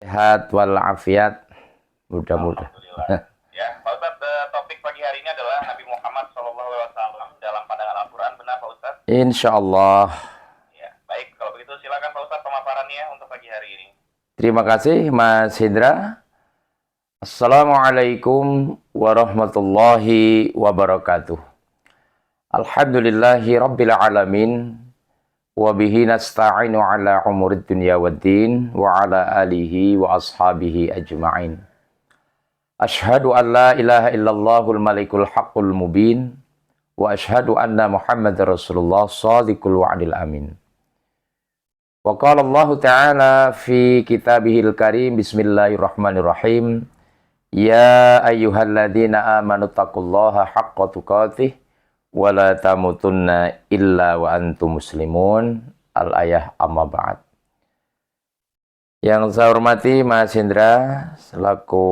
Sehat walafiat, mudah-mudahan. Alhamdulillah. Ya, Pak Ustadz, topik pagi hari ini adalah Nabi Muhammad SAW dalam pandangan Al-Quran. Benar, Pak Ustadz? Insya Allah. Ya, baik. Kalau begitu silakan Pak Ustadz pemaparannya untuk pagi hari ini. Terima kasih Mas Hendra. Assalamualaikum warahmatullahi wabarakatuh. Alhamdulillahi rabbil alamin. Wa bihi nasta'inu ala umurid dunya waddin wa ala alihi wa ashabihi ajma'in. Ashhadu an la ilaha illallahul malikul haqqul mubin wa ashhadu anna Muhammadar Rasulullah shadiqul wa'dil amin. Wa qala Allah Ta'ala fi kitabihil karim bismillahirrahmanirrahim. Ya ayyuhalladzina amanu taqullaha haqqa tuqatih wa la tamutunna illa wa antum muslimun. Al-ayah amma ba'd. Yang saya hormati Mas Hendra selaku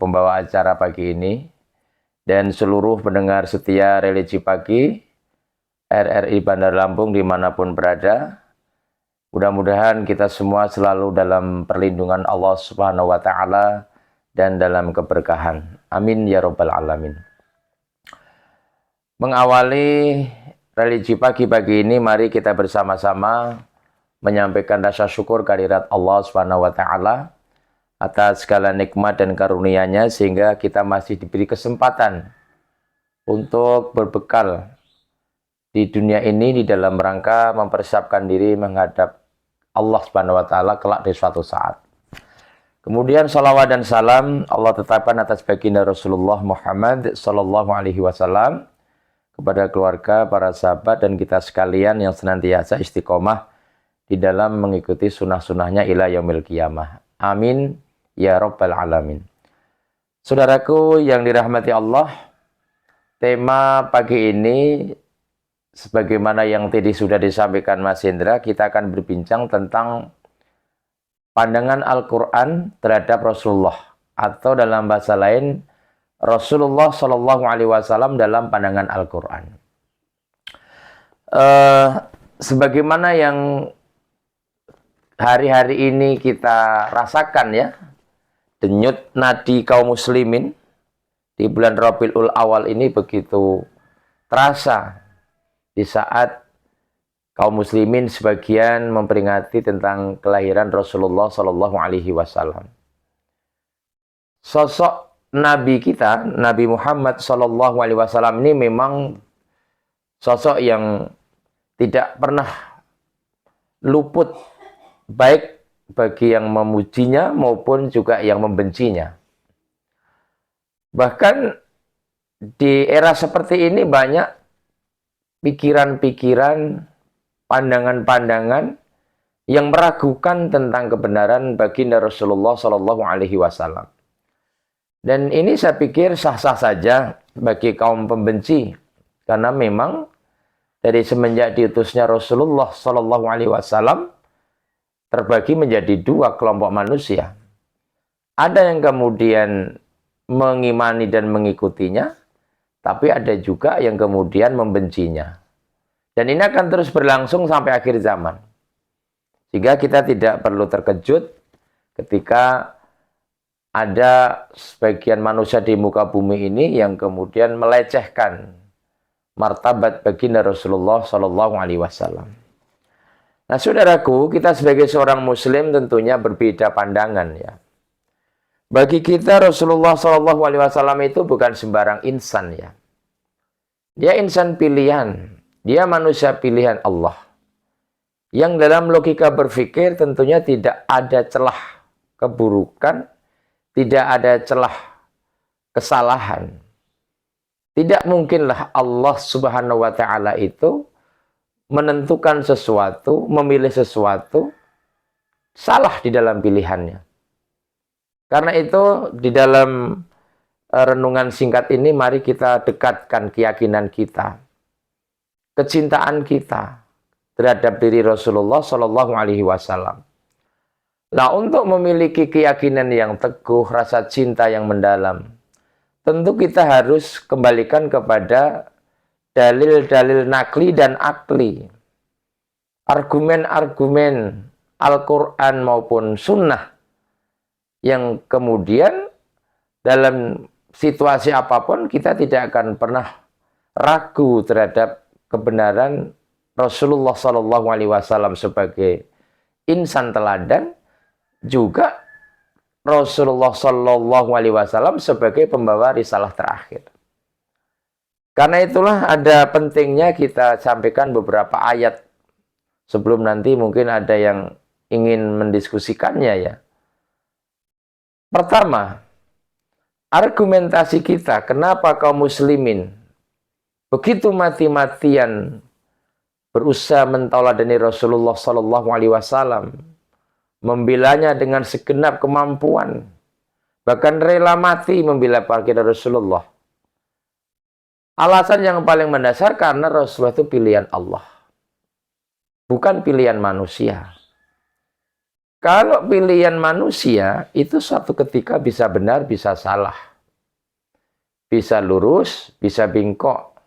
pembawa acara pagi ini dan seluruh pendengar setia Religi Pagi RRI Bandar Lampung dimanapun berada. Mudah-mudahan kita semua selalu dalam perlindungan Allah Subhanahu wa Ta'ala dan dalam keberkahan. Amin ya Rabbal Alamin. Mengawali Religi Pagi ini, mari kita bersama-sama menyampaikan rasa syukur kehadirat Allah Subhanahu wa Ta'ala atas segala nikmat dan karunia-Nya sehingga kita masih diberi kesempatan untuk berbekal di dunia ini di dalam rangka mempersiapkan diri menghadap Allah Subhanahu wa Ta'ala kelak di suatu saat. Kemudian salawat dan salam Allah tetapkan atas baginda Rasulullah Muhammad sallallahu alaihi wasallam, kepada keluarga, para sahabat dan kita sekalian yang senantiasa istiqomah di dalam mengikuti sunnah-sunnahnya ila yaumil qiyamah. Amin ya Rabbal Alamin. Saudaraku yang dirahmati Allah, tema pagi ini sebagaimana yang tadi sudah disampaikan Mas Hendra, kita akan berbincang tentang pandangan Al-Quran terhadap Rasulullah, atau dalam bahasa lain Rasulullah Shallallahu Alaihi Wasallam dalam pandangan Al-Quran. Sebagaimana yang hari-hari ini kita rasakan ya, denyut nadi kaum muslimin di bulan Rabiul Awal ini begitu terasa di saat kaum muslimin sebagian memperingati tentang kelahiran Rasulullah Shallallahu Alaihi Wasallam. Sosok Nabi kita, Nabi Muhammad Shallallahu Alaihi Wasallam ini memang sosok yang tidak pernah luput baik bagi yang memujinya maupun juga yang membencinya. Bahkan di era seperti ini banyak pikiran-pikiran, pandangan-pandangan yang meragukan tentang kebenaran baginda Rasulullah Shallallahu Alaihi Wasallam. Dan ini saya pikir sah-sah saja bagi kaum pembenci, karena memang dari semenjak diutusnya Rasulullah Shallallahu Alaihi Wasallam terbagi menjadi dua kelompok manusia. Ada yang kemudian mengimani dan mengikutinya, tapi ada juga yang kemudian membencinya. Dan ini akan terus berlangsung sampai akhir zaman. Sehingga kita tidak perlu terkejut ketika ada sebagian manusia di muka bumi ini yang kemudian melecehkan martabat baginda Rasulullah Shallallahu Alaihi Wasallam. Nah, saudaraku, kita sebagai seorang Muslim tentunya berbeda pandangan ya. Bagi kita Rasulullah Shallallahu Alaihi Wasallam itu bukan sembarang insan ya. Dia insan pilihan, dia manusia pilihan Allah. Yang dalam logika berpikir tentunya tidak ada celah keburukan, tidak ada celah kesalahan. Tidak mungkinlah Allah Subhanahu wa Ta'ala itu menentukan sesuatu, memilih sesuatu salah di dalam pilihannya. Karena itu di dalam renungan singkat ini mari kita dekatkan keyakinan kita, kecintaan kita terhadap diri Rasulullah Shallallahu Alaihi Wasallam. Nah, untuk memiliki keyakinan yang teguh, rasa cinta yang mendalam, tentu kita harus kembalikan kepada dalil-dalil nakli dan akli. Argumen-argumen Al-Quran maupun sunnah yang kemudian dalam situasi apapun kita tidak akan pernah ragu terhadap kebenaran Rasulullah SAW sebagai insan teladan, juga Rasulullah SAW sebagai pembawa risalah terakhir. Karena itulah ada pentingnya kita sampaikan beberapa ayat sebelum nanti mungkin ada yang ingin mendiskusikannya ya. Pertama, argumentasi kita kenapa kaum muslimin begitu mati-matian berusaha mentauladani Rasulullah SAW, membelanya dengan segenap kemampuan, bahkan rela mati membela baginda Rasulullah. Alasan yang paling mendasar karena Rasulullah itu pilihan Allah, bukan pilihan manusia. Kalau pilihan manusia itu suatu ketika bisa benar, bisa salah, bisa lurus, bisa bengkok,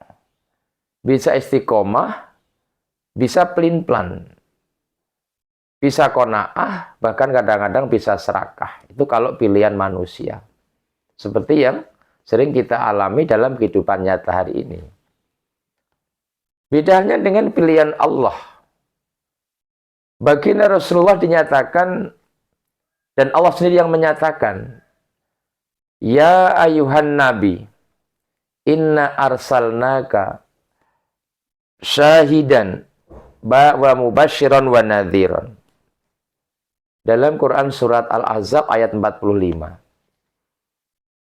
bisa istiqomah, bisa pelin-pelan, bisa qanaah, bahkan kadang-kadang bisa serakah. Itu kalau pilihan manusia. Seperti yang sering kita alami dalam kehidupan nyata hari ini. Bedanya dengan pilihan Allah. Baginda Rasulullah dinyatakan, dan Allah sendiri yang menyatakan, Ya ayuhan Nabi, inna arsalnaka syahidan wa mubasyiran wa nadhiran. Dalam Quran surat Al-Ahzab ayat 45.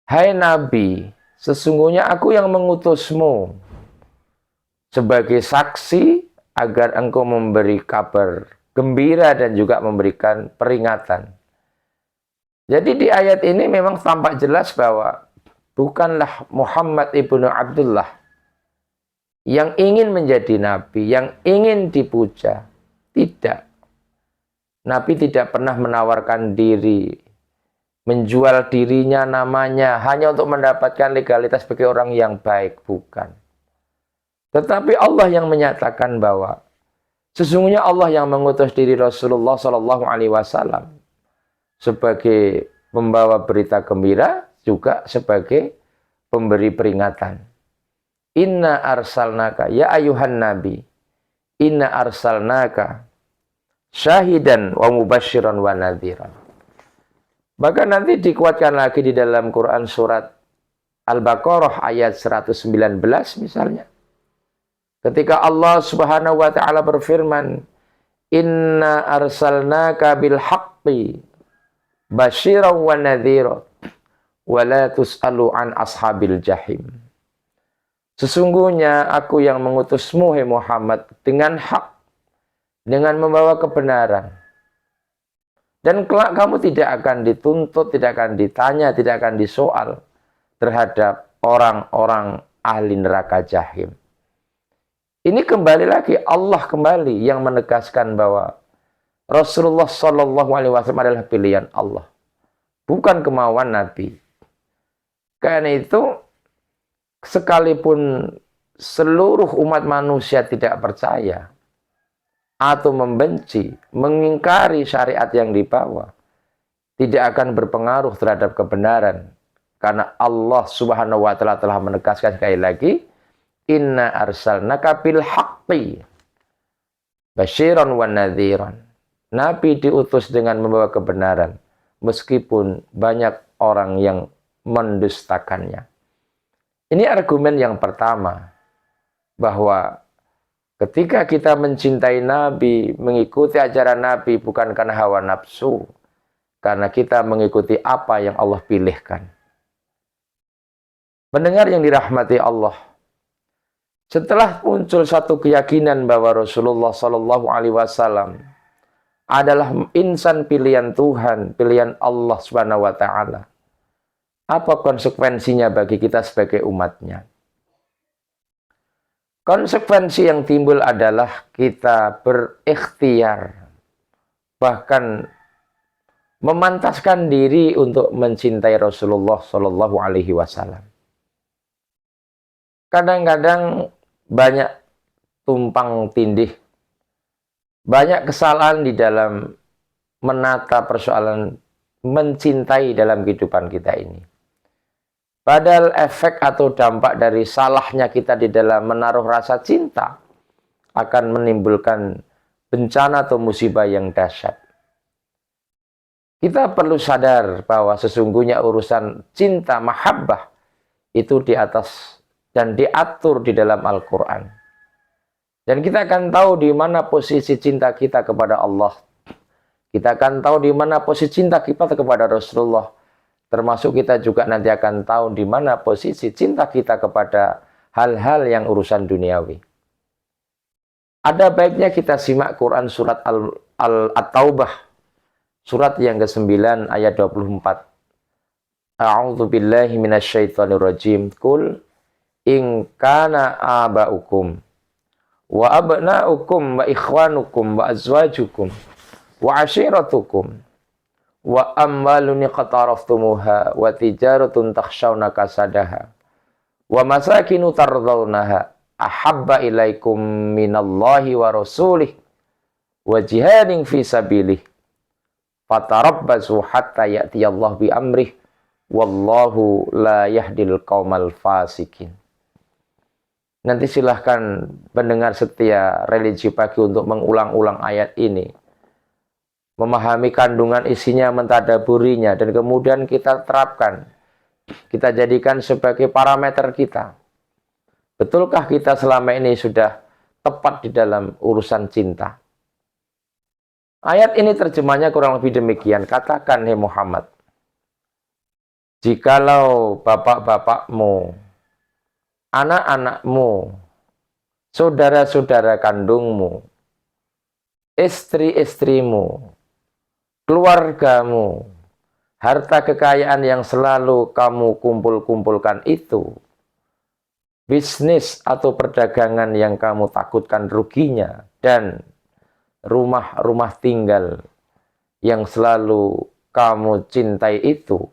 Hai Nabi, sesungguhnya aku yang mengutusmu sebagai saksi agar engkau memberi kabar gembira dan juga memberikan peringatan. Jadi di ayat ini memang tampak jelas bahwa bukanlah Muhammad ibnu Abdullah yang ingin menjadi nabi, yang ingin dipuja. Tidak. Nabi tidak pernah menawarkan diri, menjual dirinya, namanya, hanya untuk mendapatkan legalitas sebagai orang yang baik. Bukan. Tetapi Allah yang menyatakan bahwa sesungguhnya Allah yang mengutus diri Rasulullah SAW sebagai pembawa berita gembira, juga sebagai pemberi peringatan. Inna arsalnaka, ya ayuhan nabi, inna arsalnaka syahidan wa mubasyiran wa nadhiran. Bahkan nanti dikuatkan lagi di dalam Quran surat Al-Baqarah ayat 119 misalnya. Ketika Allah Subhanahu wa taala berfirman, inna arsalnaka bil haqqi basyiran wa nadhiran wa la tus'alu an ashabil jahim. Sesungguhnya aku yang mengutusmu, hai Muhammad, dengan hak, dengan membawa kebenaran. Dan kelak kamu tidak akan dituntut, tidak akan ditanya, tidak akan disoal terhadap orang-orang ahli neraka jahim. Ini kembali lagi, Allah kembali yang menegaskan bahwa Rasulullah SAW adalah pilihan Allah, bukan kemauan Nabi. Karena itu, sekalipun seluruh umat manusia tidak percaya atau membenci, mengingkari syariat yang dibawa, tidak akan berpengaruh terhadap kebenaran. Karena Allah Subhanahu wa taala telah menegaskan sekali lagi, inna arsalnaka bil haqqi basyiran wa nadhiran. Nabi diutus dengan membawa kebenaran, meskipun banyak orang yang mendustakannya. Ini argumen yang pertama, bahwa ketika kita mencintai Nabi, mengikuti ajaran Nabi bukan karena hawa nafsu, karena kita mengikuti apa yang Allah pilihkan. Pendengar yang dirahmati Allah, setelah muncul satu keyakinan bahwa Rasulullah SAW adalah insan pilihan Tuhan, pilihan Allah Subhanahu wa taala, apa konsekuensinya bagi kita sebagai umatnya? Konsekuensi yang timbul adalah kita berikhtiar, bahkan memantaskan diri untuk mencintai Rasulullah SAW. Kadang-kadang banyak tumpang tindih, banyak kesalahan di dalam menata persoalan mencintai dalam kehidupan kita ini. Padahal efek atau dampak dari salahnya kita di dalam menaruh rasa cinta akan menimbulkan bencana atau musibah yang dahsyat. Kita perlu sadar bahwa sesungguhnya urusan cinta mahabbah itu di atas dan diatur di dalam Al-Quran. Dan kita akan tahu di mana posisi cinta kita kepada Allah. Kita akan tahu di mana posisi cinta kita kepada Rasulullah. Termasuk kita juga nanti akan tahu di mana posisi cinta kita kepada hal-hal yang urusan duniawi. Ada baiknya kita simak Quran surat At-Taubah. Surat yang ke-9 ayat 24. A'udzu billahi minasyaitonir rajim. Qul in kana aba'ukum wa abna'ukum wa ikhwanukum wa azwajukum wa ashiratukum wa amwalun iqtaraftumuha wa tijaratun takhshawna kasadaha wa masakinu tardawnaha ahabba ilaikum minallahi wa rasulih wa jihadin fi sabilih fatarabbasu hatta ya'tiyallahu bi amrih wallahu la yahdil qaumal fasikin. Nanti silahkan pendengar setia religi pagi untuk mengulang-ulang ayat ini, memahami kandungan isinya, mentadaburinya, dan kemudian kita terapkan, kita jadikan sebagai parameter kita. Betulkah kita selama ini sudah tepat di dalam urusan cinta? Ayat ini terjemahnya kurang lebih demikian. Katakan, hai Muhammad, jikalau bapak-bapakmu, anak-anakmu, saudara-saudara kandungmu, istri-istrimu, keluargamu, harta kekayaan yang selalu kamu kumpul-kumpulkan itu, bisnis atau perdagangan yang kamu takutkan ruginya, dan rumah-rumah tinggal yang selalu kamu cintai itu,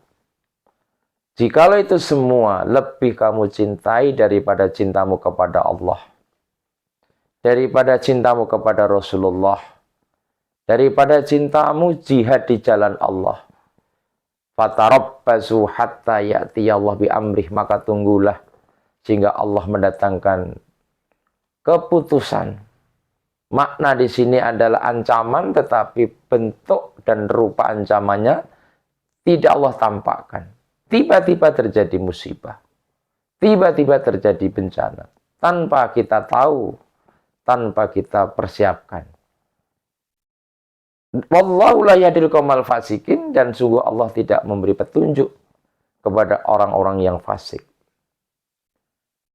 jikalau itu semua lebih kamu cintai daripada cintamu kepada Allah, daripada cintamu kepada Rasulullah, daripada cintamu jihad di jalan Allah, fatarabbasu hatta ya'tiyallahu bi amrih, maka tunggulah sehingga Allah mendatangkan keputusan. Makna di sini adalah ancaman, tetapi bentuk dan rupa ancamannya tidak Allah tampakkan. Tiba-tiba terjadi musibah, tiba-tiba terjadi bencana, tanpa kita tahu, tanpa kita persiapkan. Wallahu la yahdil qaumal fasikin, dan sungguh Allah tidak memberi petunjuk kepada orang-orang yang fasik.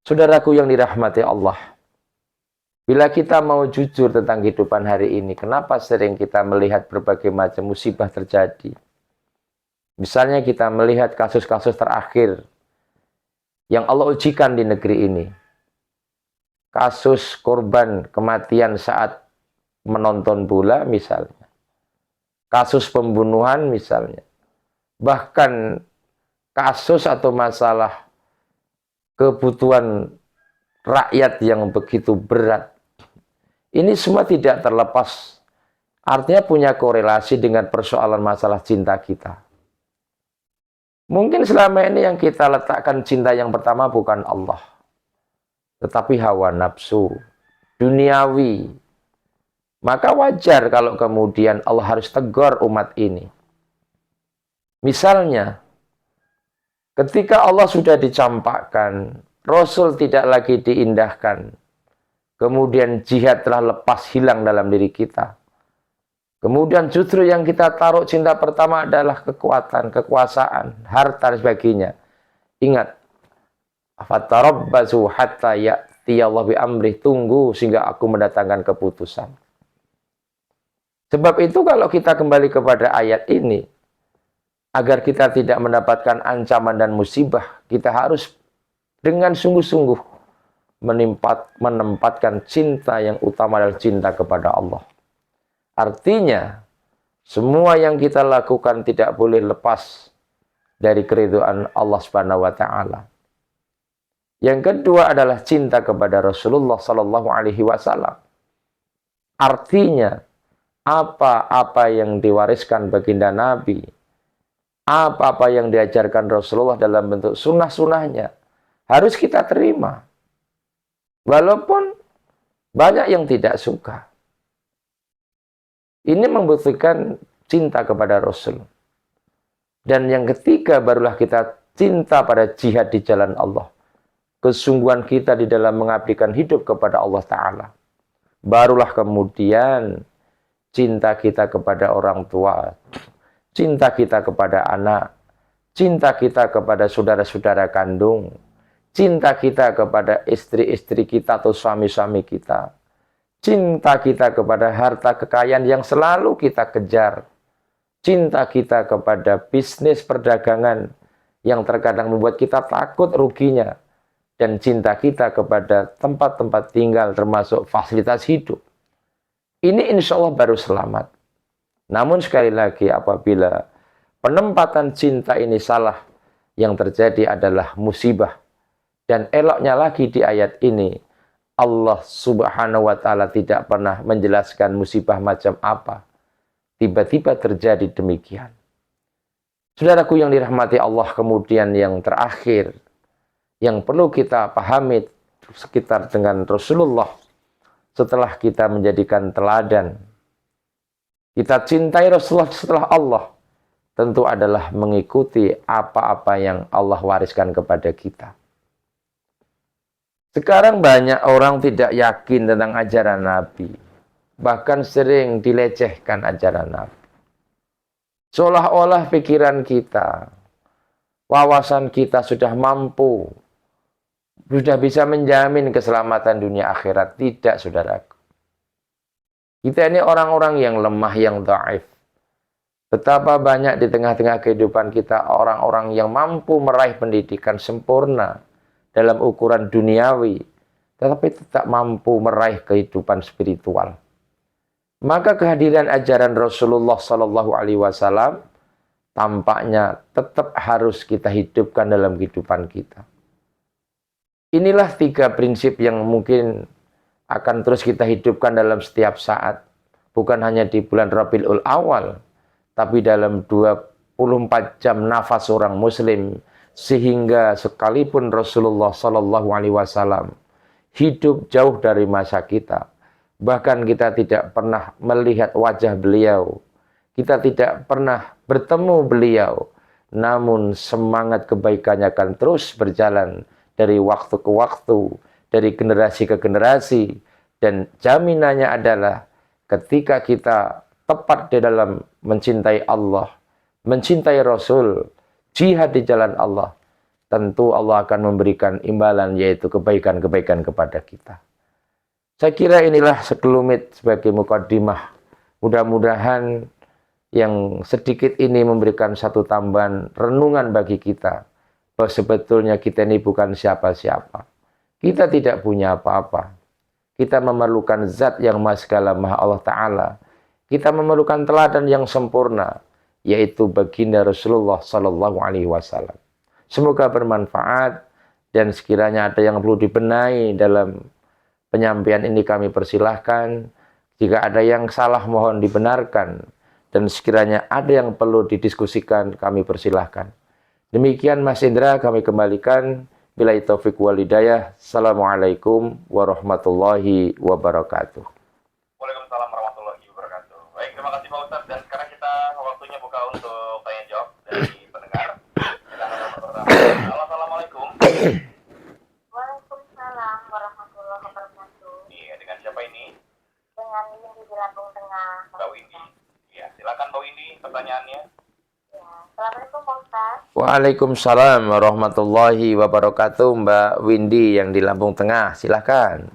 Saudaraku yang dirahmati Allah, bila kita mau jujur tentang kehidupan hari ini, kenapa sering kita melihat berbagai macam musibah terjadi? Misalnya kita melihat kasus-kasus terakhir yang Allah ujikan di negeri ini. Kasus korban kematian saat menonton bola misalnya. Kasus pembunuhan misalnya. Bahkan kasus atau masalah kebutuhan rakyat yang begitu berat. Ini semua tidak terlepas, artinya punya korelasi dengan persoalan masalah cinta kita. Mungkin selama ini yang kita letakkan cinta yang pertama bukan Allah, tetapi hawa nafsu, duniawi. Maka wajar kalau kemudian Allah harus tegur umat ini. Misalnya, ketika Allah sudah dicampakkan, Rasul tidak lagi diindahkan, kemudian jihad telah lepas hilang dalam diri kita. Kemudian justru yang kita taruh cinta pertama adalah kekuatan, kekuasaan, harta dan sebagainya. Ingat, fatarabbasu hatta ya'tiyallahu bi amrih, tunggu sehingga aku mendatangkan keputusan. Sebab itu kalau kita kembali kepada ayat ini, agar kita tidak mendapatkan ancaman dan musibah, kita harus dengan sungguh-sungguh menempatkan cinta yang utama adalah cinta kepada Allah. Artinya, semua yang kita lakukan tidak boleh lepas dari keridhaan Allah Subhanahu wa taala. Yang kedua adalah cinta kepada Rasulullah sallallahu alaihi wasallam. Artinya, apa-apa yang diwariskan baginda Nabi, Apa-apa yang diajarkan Rasulullah dalam bentuk sunnah-sunnahnya harus kita terima. Walaupun banyak yang tidak suka. Ini membuktikan cinta kepada Rasul. Dan yang ketiga barulah kita cinta pada jihad di jalan Allah. Kesungguhan kita di dalam mengabdikan hidup kepada Allah Ta'ala. Barulah kemudian cinta kita kepada orang tua, cinta kita kepada anak, cinta kita kepada saudara-saudara kandung, cinta kita kepada istri-istri kita atau suami-suami kita, cinta kita kepada harta kekayaan yang selalu kita kejar, cinta kita kepada bisnis perdagangan yang terkadang membuat kita takut ruginya, dan cinta kita kepada tempat-tempat tinggal termasuk fasilitas hidup. Ini insya Allah baru selamat. Namun sekali lagi apabila penempatan cinta ini salah, yang terjadi adalah musibah. Dan eloknya lagi di ayat ini, Allah Subhanahu wa Ta'ala tidak pernah menjelaskan musibah macam apa. Tiba-tiba terjadi demikian. Saudaraku yang dirahmati Allah, kemudian yang terakhir, yang perlu kita pahami sekitar dengan Rasulullah, setelah kita menjadikan teladan, kita cintai Rasulullah setelah Allah, tentu adalah mengikuti apa-apa yang Allah wariskan kepada kita. Sekarang banyak orang tidak yakin tentang ajaran Nabi. Bahkan sering dilecehkan ajaran Nabi. Seolah-olah pikiran kita, wawasan kita sudah mampu, sudah bisa menjamin keselamatan dunia akhirat. Tidak, saudaraku. Kita ini orang-orang yang lemah, yang dhaif. Betapa banyak di tengah-tengah kehidupan kita orang-orang yang mampu meraih pendidikan sempurna dalam ukuran duniawi, tetapi tidak mampu meraih kehidupan spiritual. Maka kehadiran ajaran Rasulullah SAW tampaknya tetap harus kita hidupkan dalam kehidupan kita. Inilah 3 prinsip yang mungkin akan terus kita hidupkan dalam setiap saat. Bukan hanya di bulan Rabiul Awal, tapi dalam 24 jam nafas seorang muslim. Sehingga sekalipun Rasulullah SAW hidup jauh dari masa kita, bahkan kita tidak pernah melihat wajah beliau, kita tidak pernah bertemu beliau, namun semangat kebaikannya akan terus berjalan dari waktu ke waktu, dari generasi ke generasi, dan jaminannya adalah ketika kita tepat di dalam mencintai Allah, mencintai Rasul, jihad di jalan Allah, tentu Allah akan memberikan imbalan, yaitu kebaikan-kebaikan kepada kita. Saya kira inilah sekelumit sebagai mukaddimah. Mudah-mudahan yang sedikit ini memberikan satu tambahan renungan bagi kita, bahwa sebetulnya kita ini bukan siapa-siapa. Kita tidak punya apa-apa. Kita memerlukan zat yang maha segala, maha Allah Ta'ala. Kita memerlukan teladan yang sempurna, yaitu baginda Rasulullah SAW. Semoga bermanfaat, dan sekiranya ada yang perlu dibenahi dalam penyampaian ini kami persilahkan. Jika ada yang salah mohon dibenarkan, dan sekiranya ada yang perlu didiskusikan kami persilahkan. Demikian Mas Indra, kami kembalikan. Billahi taufiq wal hidayah. Assalamualaikum warahmatullahi wabarakatuh. Waalaikumsalam warahmatullahi wabarakatuh. Baik, terima kasih Pak Ustadz. Dan sekarang kita waktunya buka untuk tanya jawab dari pendengar. Halo, assalamualaikum. Waalaikumsalam warahmatullahi wabarakatuh. Iya, dengan siapa ini? Dengan Windy di Lampung Tengah. Mbak Windy. Iya, silakan Mbak Windy pertanyaannya. Ya. Assalamualaikum Pak Ustaz. Waalaikumsalam warahmatullahi wabarakatuh. Mbak Windy yang di Lampung Tengah, silahkan.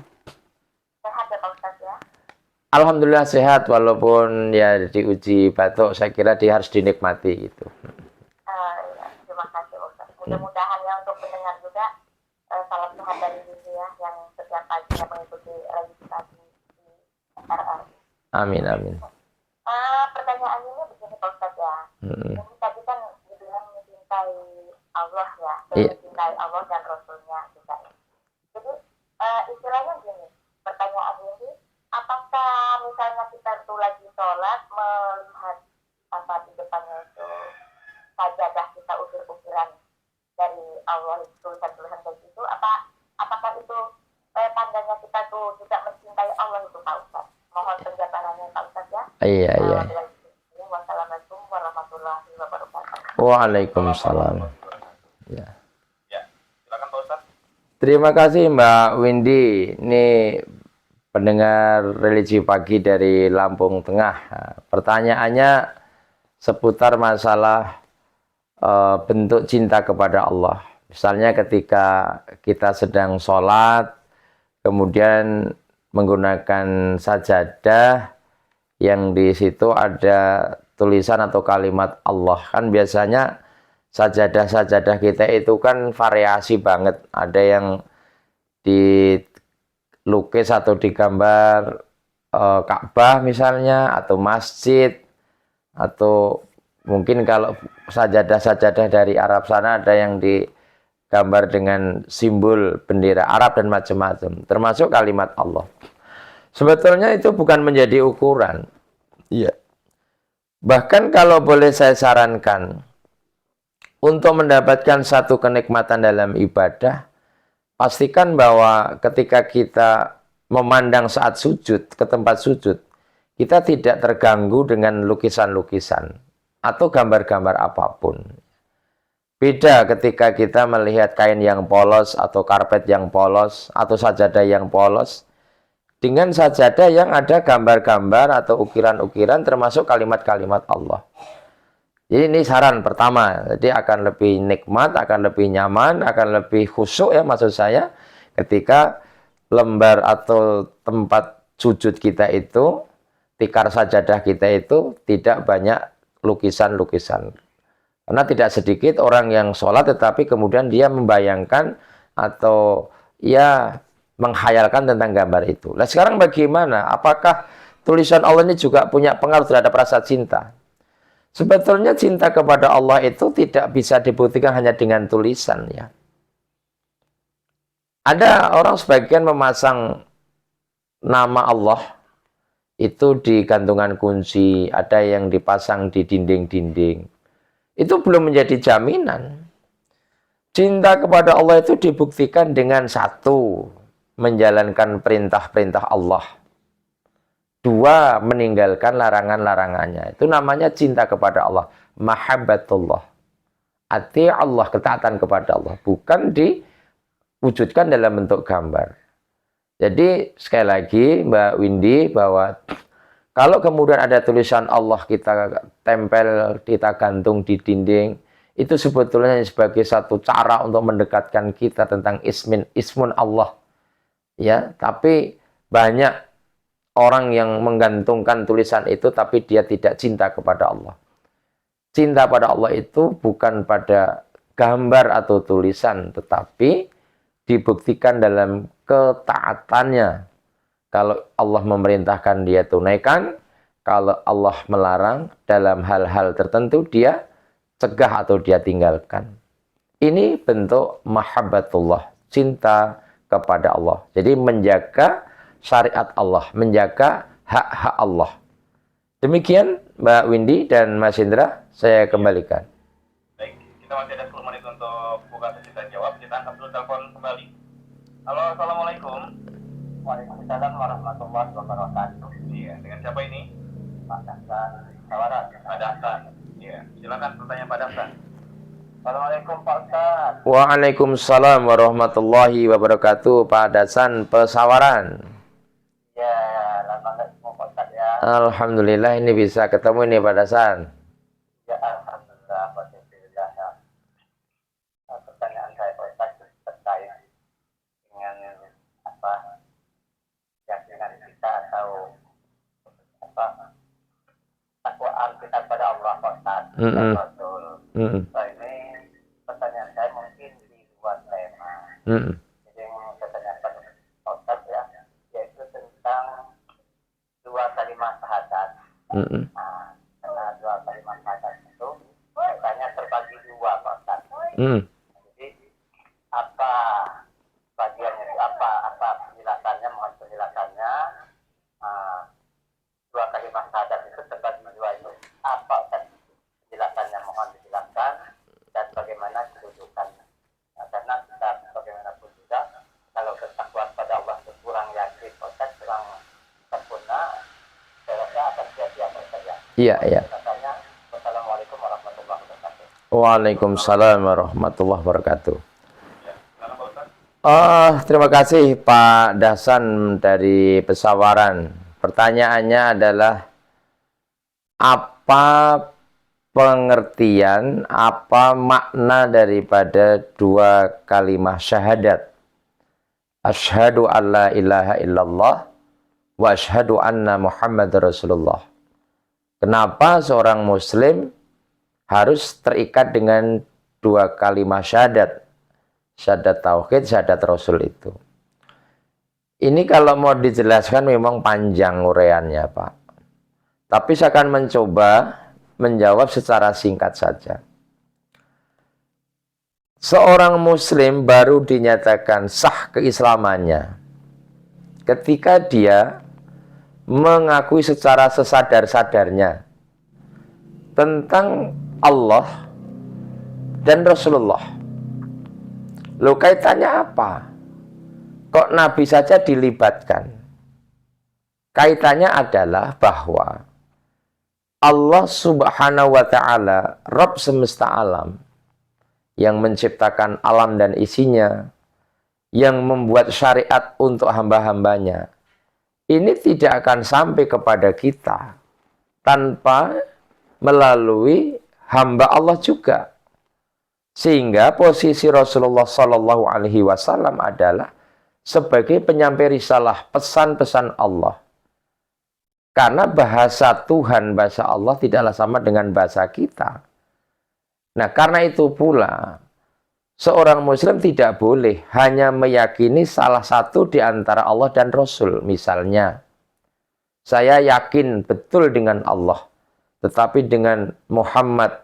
Sehat ya Pak Ustaz ya? Alhamdulillah sehat, walaupun ya diuji batuk, saya kira dia harus dinikmati gitu. Ya, terima kasih Pak Ustaz. Mudah-mudahan ya untuk pendengar juga salam sehat dari Windy ya, yang setiap paginya mengikuti registrasi di RR. Amin, amin. Pertanyaannya ini begini Pak Ustaz ya. Ini tadi kan dibilang mencintai Allah ya, dan Iya. mencintai Allah dan Rasulnya juga ya. Jadi istilahnya gini, pertanyaan ini, apakah misalnya kita tuh lagi sholat melihat apa di depannya itu saja kita ukir-ukiran dari Allah, itu tulisan-tulisan kayak gitu, apakah itu tandanya kita tuh juga mencintai Allah itu Pak Ustaz? Mohon penjelasannya Pak Ustaz ya. Iya. Wassalamualaikum warahmatullahi wabarakatuh. Waalaikumsalam. Ya. Ya, silakan Pak Ustaz. Terima kasih Mbak Windy. Ini pendengar religi pagi dari Lampung Tengah. Nah, pertanyaannya seputar masalah bentuk cinta kepada Allah. Misalnya ketika kita sedang sholat, kemudian menggunakan sajadah yang di situ ada tulisan atau kalimat Allah. Kan biasanya sajadah-sajadah kita itu kan variasi banget. Ada yang dilukis atau digambar Ka'bah misalnya, atau masjid, atau mungkin kalau sajadah-sajadah dari Arab sana ada yang digambar dengan simbol bendera Arab dan macam-macam, termasuk kalimat Allah. Sebetulnya itu bukan menjadi ukuran. Iya. Bahkan kalau boleh saya sarankan, untuk mendapatkan satu kenikmatan dalam ibadah, pastikan bahwa ketika kita memandang saat sujud, ke tempat sujud, kita tidak terganggu dengan lukisan-lukisan atau gambar-gambar apapun. Beda ketika kita melihat kain yang polos atau karpet yang polos atau sajadah yang polos dengan sajadah yang ada gambar-gambar atau ukiran-ukiran termasuk kalimat-kalimat Allah. Jadi ini saran pertama, jadi akan lebih nikmat, akan lebih nyaman, akan lebih khusyuk ya maksud saya ketika lembar atau tempat sujud kita itu, tikar sajadah kita itu tidak banyak lukisan-lukisan. Karena tidak sedikit orang yang sholat tetapi kemudian dia membayangkan atau ya menghayalkan tentang gambar itu. Nah sekarang bagaimana? Apakah tulisan Allah ini juga punya pengaruh terhadap rasa cinta? Sebetulnya cinta kepada Allah itu tidak bisa dibuktikan hanya dengan tulisan ya. Ada orang sebagian memasang nama Allah itu di gantungan kunci, ada yang dipasang di dinding-dinding. Itu belum menjadi jaminan. Cinta kepada Allah itu dibuktikan dengan satu, menjalankan perintah-perintah Allah. Dua, meninggalkan larangan-larangannya. Itu namanya cinta kepada Allah. Mahabbatullah. Ati Allah, ketaatan kepada Allah. Bukan diwujudkan dalam bentuk gambar. Jadi sekali lagi Mbak Windy bahwa kalau kemudian ada tulisan Allah kita tempel, kita gantung di dinding, itu sebetulnya sebagai satu cara untuk mendekatkan kita tentang ismun Allah. Ya, tapi banyak orang yang menggantungkan tulisan itu tapi dia tidak cinta kepada Allah. Cinta pada Allah itu bukan pada gambar atau tulisan, tetapi dibuktikan dalam ketaatannya. Kalau Allah memerintahkan dia tunaikan, kalau Allah melarang dalam hal-hal tertentu dia cegah atau dia tinggalkan. Ini bentuk mahabbatullah, cinta kepada Allah. Jadi menjaga syariat Allah, menjaga hak-hak Allah. Demikian Mbak Windy dan Mas Indra, saya kembalikan. Baik, kita masih ada 10 menit untuk buka sesi tanya jawab. Kita angkat dulu telepon kembali. Halo, assalamualaikum. Waalaikumsalam warahmatullahi wabarakatuh. Iya, dengan siapa ini? Pak Dasan Sawaran. Pak Dasan. Iya, silakan pertanyaan Pak Dasan. Assalamualaikum Pak Ustaz. Waalaikumsalam warahmatullahi wabarakatuh. Pak Dasan Pesawaran. Ya, lama nggak ketemu Pak Ustaz ya. Alhamdulillah ini bisa ketemu nih Pak Dasan. Ya, alhamdulillah, alhamdulillah ya. Pertanyaan saya Pak Ustaz terkait dengan apa keyakinan kita atau apa takwaan kita kepada Allah Pak Ustaz. Betul. Nah, ini pertanyaan saya mungkin di luar tema. Jadi yang saya tanyakan Pak Ustaz ya, yaitu tentang dua kalimat syahadat. Nah, karena dua kalimat syahadat itu katanya terbagi dua Pak Ustaz. Jadi apa bagiannya itu apa penjelasannya, mohon penjelasannya. Dua kalimat syahadat itu terbagi dua itu apa Ustaz? Penjelasannya mohon dijelaskan. Dan Iya, iya. Katanya, wassalamualaikum warahmatullahi wabarakatuh. Waalaikumsalam warahmatullahi wabarakatuh. Ya, silakan Pak Ustadz. Terima kasih Pak Dasan dari Pesawaran. Pertanyaannya adalah apa pengertian, apa makna daripada dua kalimat syahadat? Asyhadu an la ilaha illallah wa asyhadu anna Muhammad Rasulullah. Kenapa seorang muslim harus terikat dengan dua kalimat syahadat? Syahadat tauhid, syahadat rasul itu. Ini kalau mau dijelaskan memang panjang uraiannya, Pak. Tapi saya akan mencoba menjawab secara singkat saja. Seorang muslim baru dinyatakan sah keislamannya ketika dia mengakui secara sesadar-sadarnya tentang Allah dan Rasulullah. Loh, kaitannya apa? Kok Nabi saja dilibatkan? Kaitannya adalah bahwa Allah Subhanahu wa Ta'ala, Rabb semesta alam, yang menciptakan alam dan isinya, yang membuat syariat untuk hamba-hambanya, ini tidak akan sampai kepada kita tanpa melalui hamba Allah juga. Sehingga posisi Rasulullah Shallallahu Alaihi Wasallam adalah sebagai penyampai risalah pesan-pesan Allah. Karena bahasa Tuhan, bahasa Allah tidaklah sama dengan bahasa kita. Nah, karena itu pula seorang muslim tidak boleh hanya meyakini salah satu di antara Allah dan Rasul. Misalnya, saya yakin betul dengan Allah, tetapi dengan Muhammad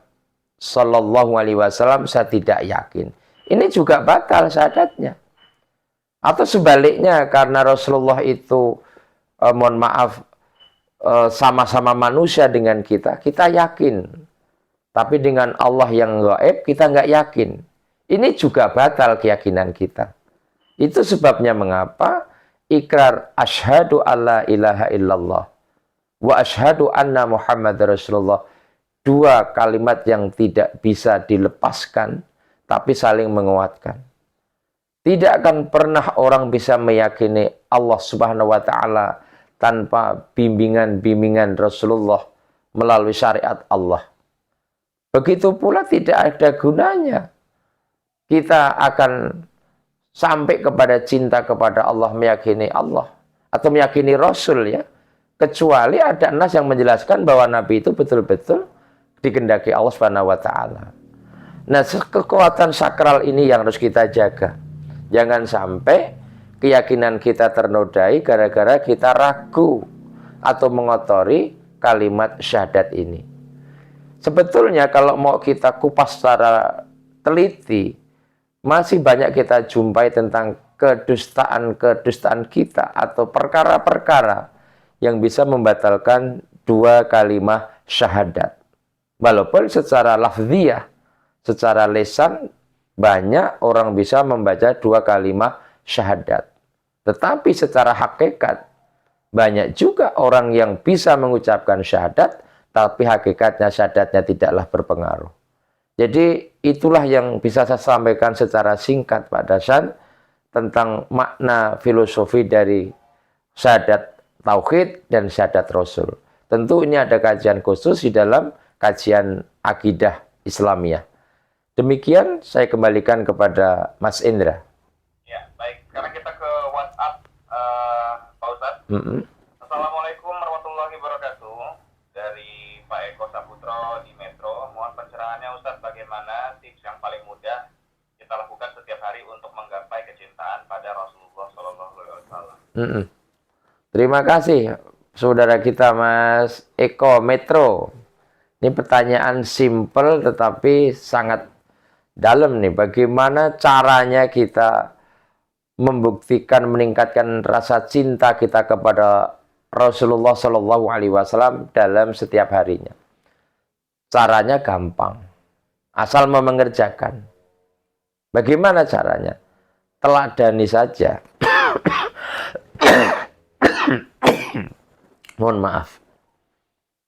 Sallallahu Alaihi Wasallam saya tidak yakin. Ini juga batal syahadatnya. Atau sebaliknya, karena Rasulullah itu mohon maaf sama-sama manusia dengan kita yakin. Tapi dengan Allah yang gaib kita nggak yakin. Ini juga batal keyakinan kita. Itu sebabnya mengapa ikrar asyhadu alla ilaha illallah wa asyhadu anna Muhammad Rasulullah, dua kalimat yang tidak bisa dilepaskan, tapi saling menguatkan. Tidak akan pernah orang bisa meyakini Allah Subhanahu wa Ta'ala tanpa bimbingan-bimbingan Rasulullah melalui syariat Allah. Begitu pula tidak ada gunanya kita akan sampai kepada cinta kepada Allah, meyakini Allah atau meyakini Rasul, ya, kecuali ada nas yang menjelaskan bahwa Nabi itu betul-betul dikehendaki Allah Subhanahu wa Ta'ala. Nah, kekuatan sakral ini yang harus kita jaga. Jangan sampai keyakinan kita ternodai gara-gara kita ragu atau mengotori kalimat syahadat ini. Sebetulnya kalau mau kita kupas secara teliti, masih banyak kita jumpai tentang kedustaan-kedustaan kita atau perkara-perkara yang bisa membatalkan dua kalimat syahadat. Walaupun secara lafziyah, secara lisan, banyak orang bisa membaca dua kalimat syahadat. Tetapi secara hakikat, banyak juga orang yang bisa mengucapkan syahadat, tapi hakikatnya syahadatnya tidaklah berpengaruh. Jadi itulah yang bisa saya sampaikan secara singkat Pak Dasan tentang makna filosofi dari syahadat tauhid dan syahadat Rasul. Tentu ini ada kajian khusus di dalam kajian akidah Islamiyah. Demikian saya kembalikan kepada Mas Indra. Ya, baik. Sekarang kita ke WhatsApp Pak Ustadz. Assalamualaikum warahmatullahi wabarakatuh. Dari Pak Eko Saputro di Metro. Mohon pencerahannya Ustadz, bagaimana tips yang paling mudah kita lakukan setiap hari untuk menggapai kecintaan pada Rasulullah Shallallahu Alaihi Wasallam. Terima kasih saudara kita Mas Eko Metro. Ini pertanyaan simpel tetapi sangat dalam nih. Bagaimana caranya kita membuktikan, meningkatkan rasa cinta kita kepada Rasulullah Shallallahu Alaihi Wasallam dalam setiap harinya. Caranya gampang, asal mau mengerjakan. Bagaimana caranya? Teladani saja. Mohon maaf.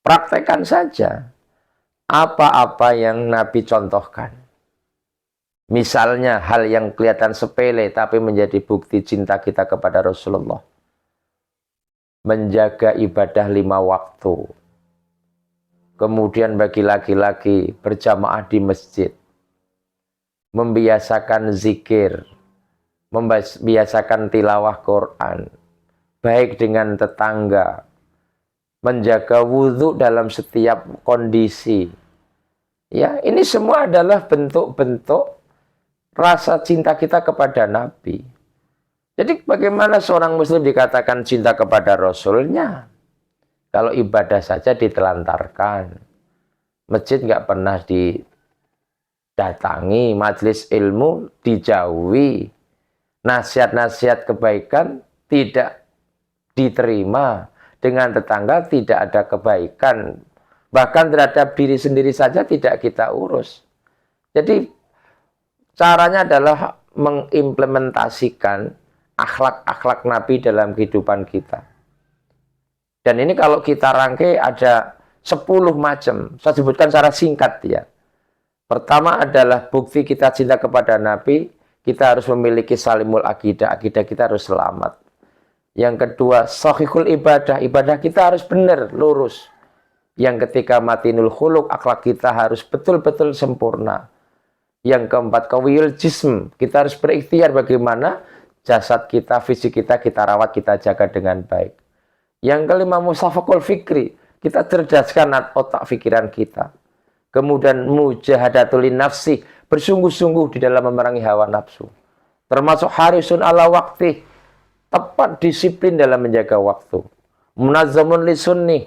Praktekkan saja apa-apa yang Nabi contohkan. Misalnya hal yang kelihatan sepele tapi menjadi bukti cinta kita kepada Rasulullah. Menjaga ibadah 5 waktu. Kemudian bagi laki-laki berjamaah di masjid. Membiasakan zikir. Membiasakan tilawah Quran. Baik dengan tetangga. Menjaga wudhu dalam setiap kondisi. Ya, ini semua adalah bentuk-bentuk rasa cinta kita kepada Nabi. Jadi bagaimana seorang muslim dikatakan cinta kepada Rasulnya? Kalau ibadah saja ditelantarkan. Masjid nggak pernah didatangi, majelis ilmu dijauhi. Nasihat-nasihat kebaikan tidak diterima. Dengan tetangga tidak ada kebaikan. Bahkan terhadap diri sendiri saja tidak kita urus. Jadi caranya adalah mengimplementasikan akhlak-akhlak Nabi dalam kehidupan kita. Dan ini kalau kita rangkai ada 10 macam. Saya sebutkan secara singkat ya. Pertama adalah bukti kita cinta kepada Nabi, kita harus memiliki salimul akidah. Akidah kita harus selamat. Yang kedua, sahihul ibadah. Ibadah kita harus benar, lurus. Yang ketiga, matinul khuluq. Akhlak kita harus betul-betul sempurna. Yang keempat, qawiyul jism. Kita harus berikhtiar bagaimana jasad kita, fisik kita rawat, kita jaga dengan baik. Yang kelima, musafakul fikri. Kita cerdaskan otak pikiran kita. Kemudian mujahadatul nafsi. Bersungguh-sungguh di dalam memerangi hawa nafsu. Termasuk harisun ala wakti. Tepat disiplin dalam menjaga waktu. Munazzamun li sunni.